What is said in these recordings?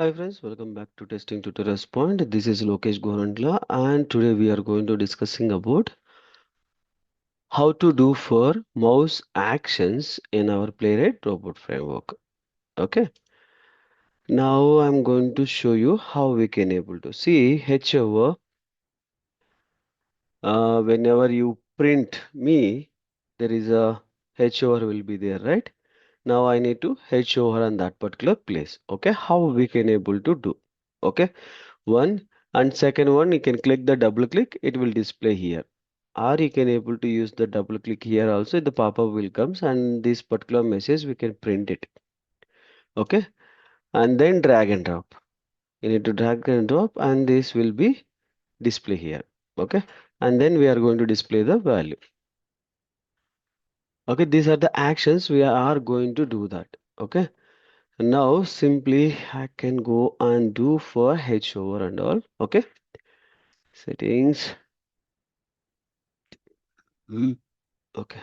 Hi friends, welcome back to Testing Tutorials Point. This is Lokesh Gorandla and today we are going to discussing about how to do for mouse actions in our Playwright robot framework. Okay, now I'm going to show you how we can able to see H over whenever you print me, there is a H over will be there, right? Now I need to H over on that particular place. Okay, how we can able to do? Okay. One and second one, you can click the double click, it will display here. Or you can able to use the double click here also, the pop-up will comes and this particular message we can print it. Okay. And then drag and drop. You need to drag and drop and this will be display here. Okay. And then we are going to display the value. Okay. These are the actions we are going to do that. Okay. Now simply I can go and do for H over and all. Okay. Settings. Okay.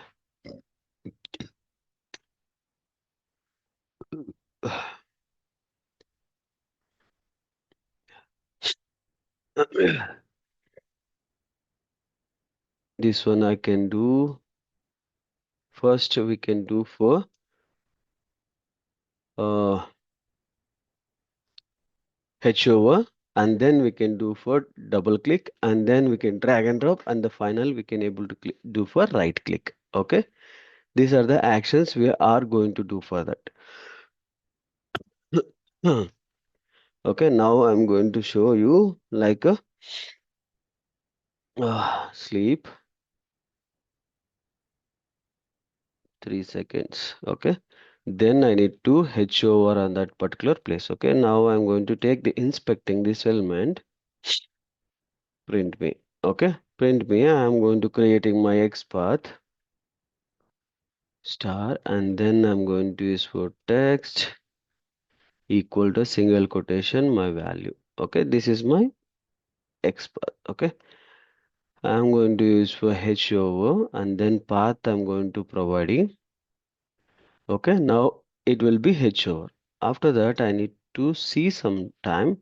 This one I can do. First we can do for uh, H over and then we can do for double click and then we can drag and drop and the final we can able to do for right click. Okay. These are the actions we are going to do for that. Okay. Now I'm going to show you like a sleep 3 seconds. Okay. Then I need to H over on that particular place. Okay. Now I'm going to take the inspecting this element, print me. Okay. Print me. I'm going to creating my X path star and then I'm going to use for text equal to single quotation my value. Okay. This is my X path. Okay. I'm going to use for H over and then path I'm going to providing. Okay. Now it will be H over. After that, I need to see some time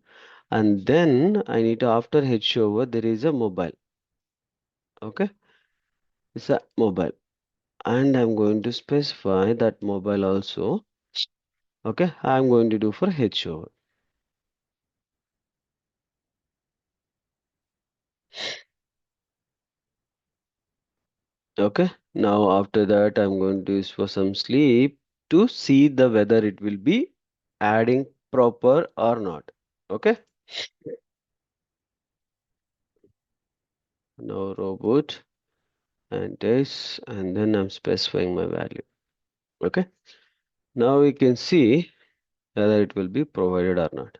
and then I need to after H over there is a mobile. Okay, it's a mobile and I'm going to specify that mobile also. Okay, I'm going to do for H over. Okay, now after that I'm going to use for some sleep to see the whether it will be adding proper or not. Okay, now robot and this and then I'm specifying my value. Okay, now we can see whether it will be provided or not.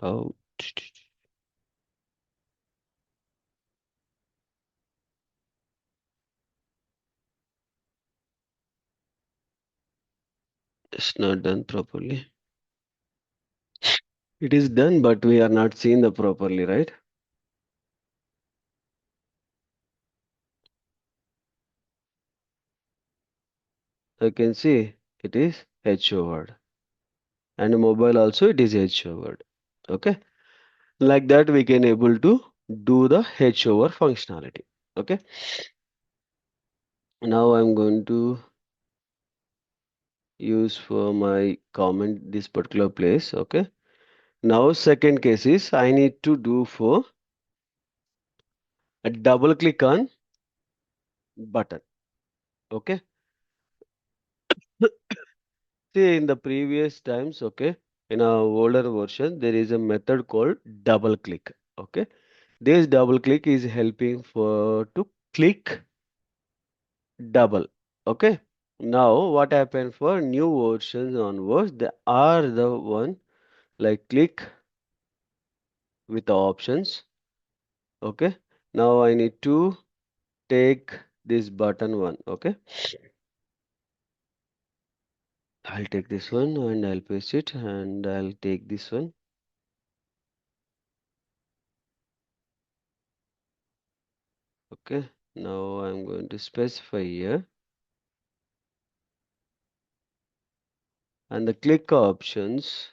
Oh, it's not done properly. It is done, but we are not seeing the properly, right? I can see it is H word and mobile also it is H word. Okay, like that we can able to do the H over functionality. Okay, now I'm going to use for my comment this particular place. Okay, now second case is I need to do for a double click on button. Okay, see in the previous times, okay, in a older version, there is a method called double click. Okay, this double click is helping for to click double. Okay, now what happened for new versions onwards? They are the one like click with the options. Okay, now I need to take this button one. Okay, I'll take this one and I'll paste it and I'll take this one. Okay. Now I'm going to specify here, and the click options.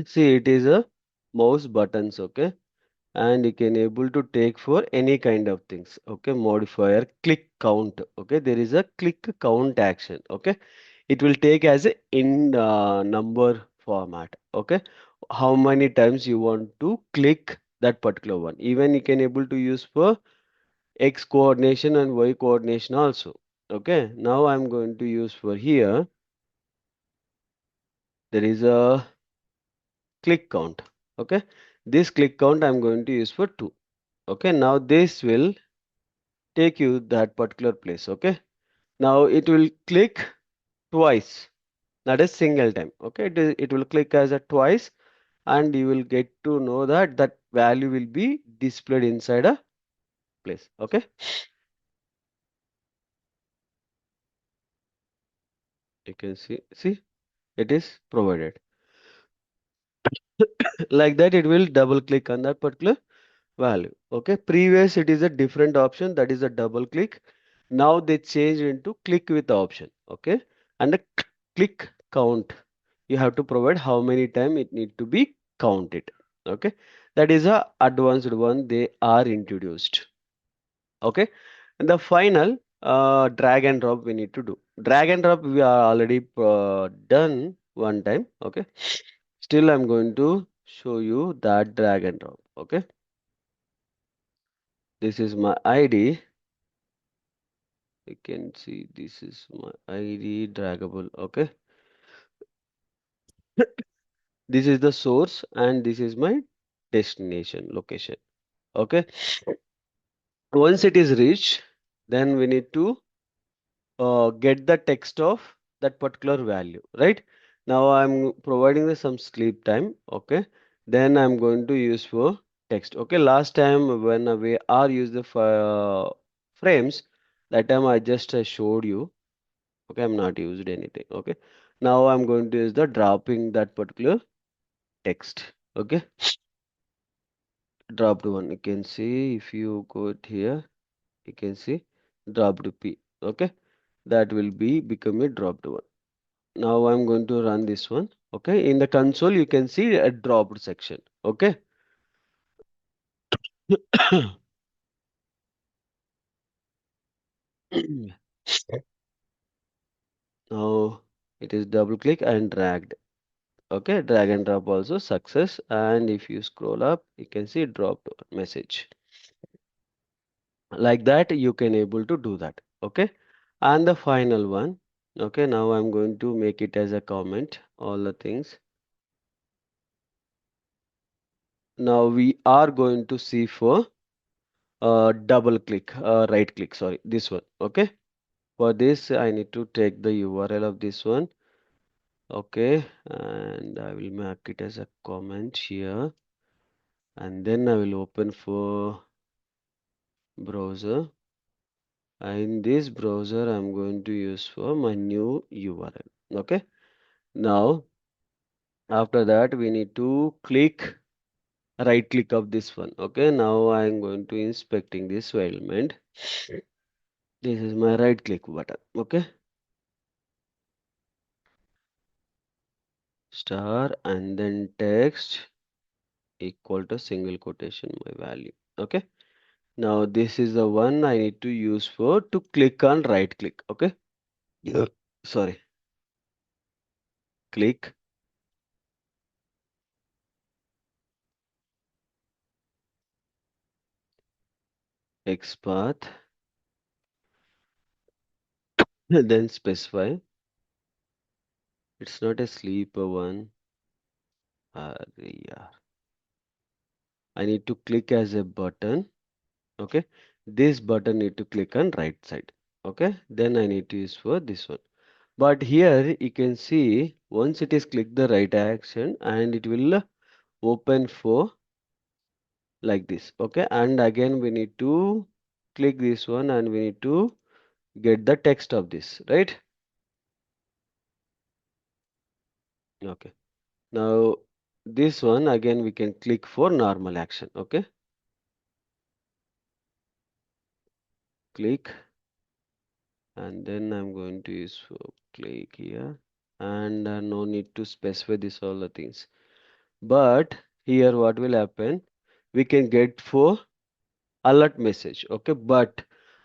See, it is a mouse buttons, okay? And you can able to take for any kind of things, okay? Modifier, click count, okay? There is a click count action, okay? It will take as a in number format, okay? How many times you want to click that particular one. Even you can able to use for X coordination and Y coordination also, okay? Now I'm going to use for here, there is a click count, okay? This click count I'm going to use for 2, okay? Now this will take you that particular place, okay? Now it will click twice, not a single time, okay? It will click as a twice, and you will get to know that that value will be displayed inside a place, okay? You can see it is provided. Like that, it will double click on that particular value, okay? Previous it is a different option, that is a double click. Now they changed into click with option, okay? And the click count, you have to provide how many time it need to be counted, okay? That is a advanced one they are introduced, okay? And the final drag and drop we need to do. Drag and drop we are already done one time, okay? Still I'm going to show you that drag and drop, okay? This is my ID. You can see this is my ID draggable, okay? This is the source and this is my destination location, okay? Once it is reached, then we need to get the text of that particular value, right? Now I'm providing the some sleep time, okay? Then I'm going to use for text, okay? Last time when we are use the frames, that time I just showed you, okay? I'm not used anything, okay? Now I'm going to use the dropping that particular text, okay? Dropped one, you can see if you go it here, you can see dropped P, okay? That will be become a dropped one. Now I'm going to run this one. Okay, in the console you can see a dropped section. Okay. Now it is double click and dragged. Okay, drag and drop also success. And if you scroll up, you can see dropped message. Like that, you can able to do that. Okay. And the final one. Okay, now I'm going to make it as a comment, all the things. Now we are going to see for double click, right click, sorry, this one. Okay. For this, I need to take the URL of this one. Okay, and I will mark it as a comment here. And then I will open for browser. In this browser, I'm going to use for my new URL. Okay, now after that, we need to click right click of this one. Okay, now I'm going to inspecting this element. This is my right click button. Okay, star and then text equal to single quotation my value. Okay, now this is the one I need to use for to click on right click. Okay, yeah, sorry, click XPath, then specify. It's not a sleeper one. Yeah, I need to click as a button. Okay, this button need to click on right side. Okay, then I need to use for this one. But here you can see once it is click the right action and it will open for like this. Okay, and again we need to click this one and we need to get the text of this, right? Okay, now this one again we can click for normal action. Okay, click, and then I'm going to use for click here, and no need to specify this all the things. But here what will happen? We can get for alert message, okay? But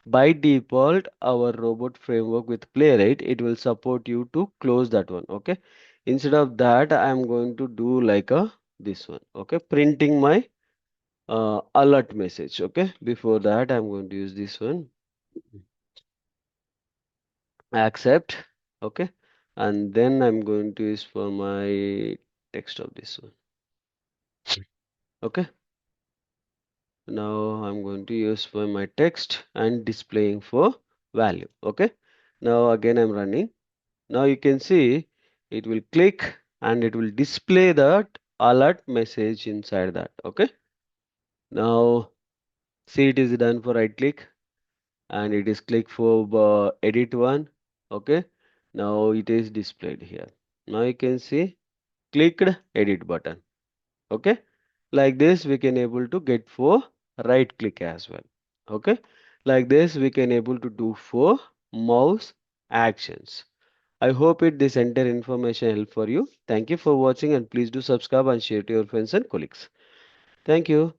by default, our robot framework with Playwright, it will support you to close that one, okay? Instead of that, I'm going to do like a this one, okay? Printing my alert message, okay? Before that, I'm going to use this one, accept, okay? And then I'm going to use for my text of this one, okay? Now I'm going to use for my text and displaying for value, okay? Now again I'm running. Now you can see it will click and it will display that alert message inside that, okay? Now see, it is done for right click and it is click for edit one, okay? Now it is displayed here. Now you can see clicked edit button, okay? Like this we can able to get for right click as well, okay? Like this we can able to do for mouse actions. I hope it this entire information help for you. Thank you for watching and please do subscribe and share to your friends and colleagues. Thank you.